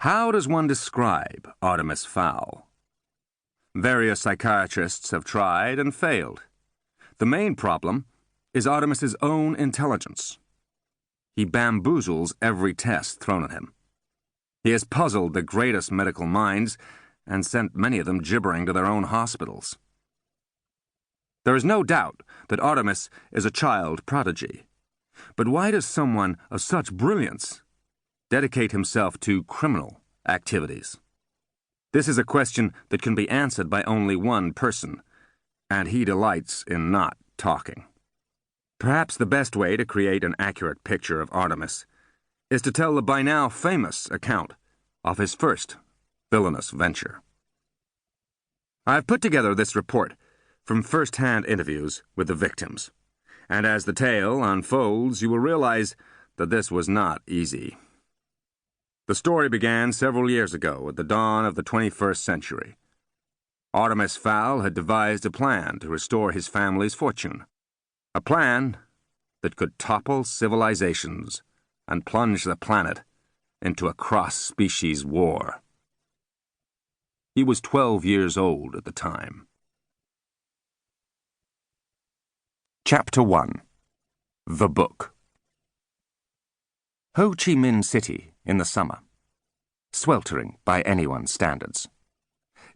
How does one describe Artemis Fowl? Various psychiatrists have tried and failed. The main problem is Artemis's own intelligence. He bamboozles every test thrown at him. He has puzzled the greatest medical minds and sent many of them gibbering to their own hospitals. There is no doubt that Artemis is a child prodigy. But why does someone of such brilliance dedicate himself to criminal activities? This is a question that can be answered by only one person, and he delights in not talking. Perhaps the best way to create an accurate picture of Artemis is to tell the by now famous account of his first villainous venture. I have put together this report from first-hand interviews with the victims, and as the tale unfolds, you will realize that this was not easy. The story began several years ago at the dawn of the 21st century. Artemis Fowl had devised a plan to restore his family's fortune, a plan that could topple civilizations and plunge the planet into a cross-species war. He was 12 years old at the time. Chapter 1. The Book. Ho Chi Minh City in the summer. Sweltering by anyone's standards.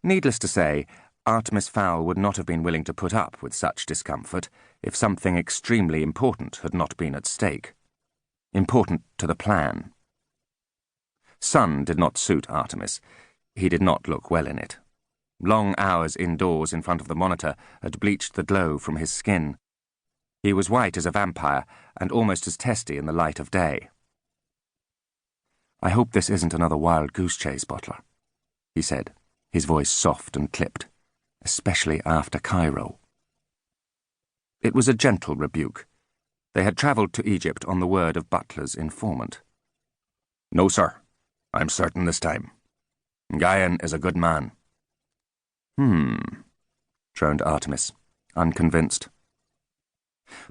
Needless to say, Artemis Fowl would not have been willing to put up with such discomfort if something extremely important had not been at stake. Important to the plan. Sun did not suit Artemis. He did not look well in it. Long hours indoors in front of the monitor had bleached the glow from his skin. He was white as a vampire and almost as testy in the light of day. "I hope this isn't another wild goose chase, Butler," he said, his voice soft and clipped, especially after Cairo. It was a gentle rebuke. They had travelled to Egypt on the word of Butler's informant. "No, sir. I'm certain this time. Eoin is a good man." Droned Artemis, unconvinced.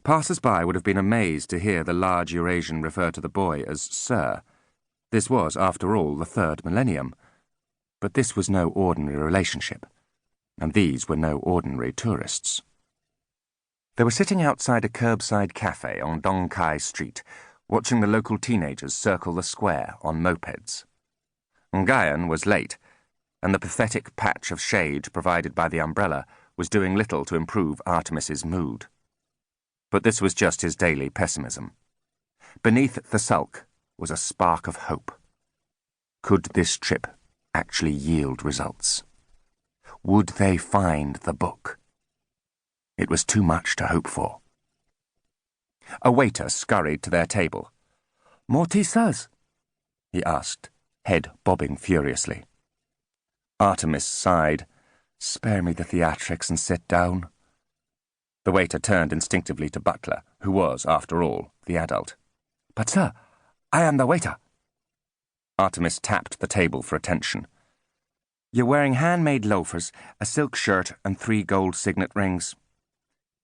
Passers-by would have been amazed to hear the large Eurasian refer to the boy as Sir. This was, after all, the third millennium. But this was no ordinary relationship, and these were no ordinary tourists. They were sitting outside a curbside cafe on Dong Kai Street, watching the local teenagers circle the square on mopeds. Eoin was late, and the pathetic patch of shade provided by the umbrella was doing little to improve Artemis's mood. But this was just his daily pessimism. Beneath the sulk was a spark of hope. Could this trip actually yield results? Would they find the book? It was too much to hope for. A waiter scurried to their table. "More tea, sirs?" he asked, head bobbing furiously. Artemis sighed. "Spare me the theatrics and sit down." The waiter turned instinctively to Butler, who was, after all, the adult. "But, sir, I am the waiter." Artemis tapped the table for attention. "You're wearing handmade loafers, a silk shirt, and 3 gold signet rings.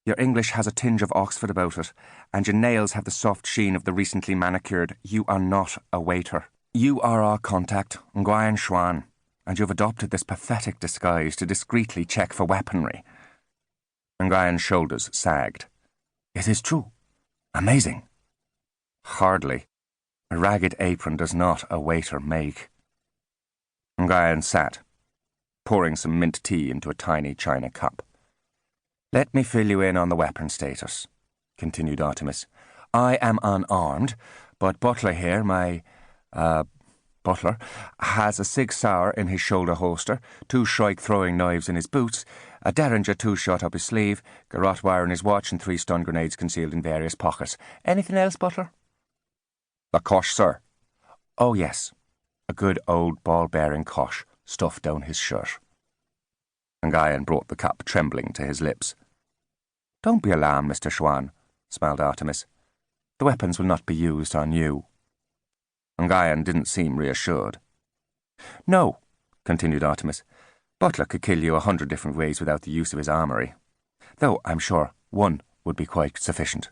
Your English has a tinge of Oxford about it, and your nails have the soft sheen of the recently manicured. You are not a waiter. You are our contact, Nguyen Xuan, and you've adopted this pathetic disguise to discreetly check for weaponry." Nguyen's shoulders sagged. "It is true. Amazing." "Hardly. A ragged apron does not a waiter make." Nguyen sat, pouring some mint tea into a tiny china cup. "Let me fill you in on the weapon status," continued Artemis. "I am unarmed, but Butler here, my, butler, has a Sig Sauer in his shoulder holster, 2 Shrike throwing knives in his boots, a Derringer 2-shot up his sleeve, garrote wire in his watch, and 3 stun grenades concealed in various pockets. Anything else, Butler?" "A kosh, sir." "Oh, yes. A good old ball-bearing kosh stuffed down his shirt." Eoin brought the cup trembling to his lips. "Don't be alarmed, Mr. Xuan," smiled Artemis. "The weapons will not be used on you." Eoin didn't seem reassured. "No," continued Artemis. "Butler could kill you 100 different ways without the use of his armoury. Though I'm sure one would be quite sufficient."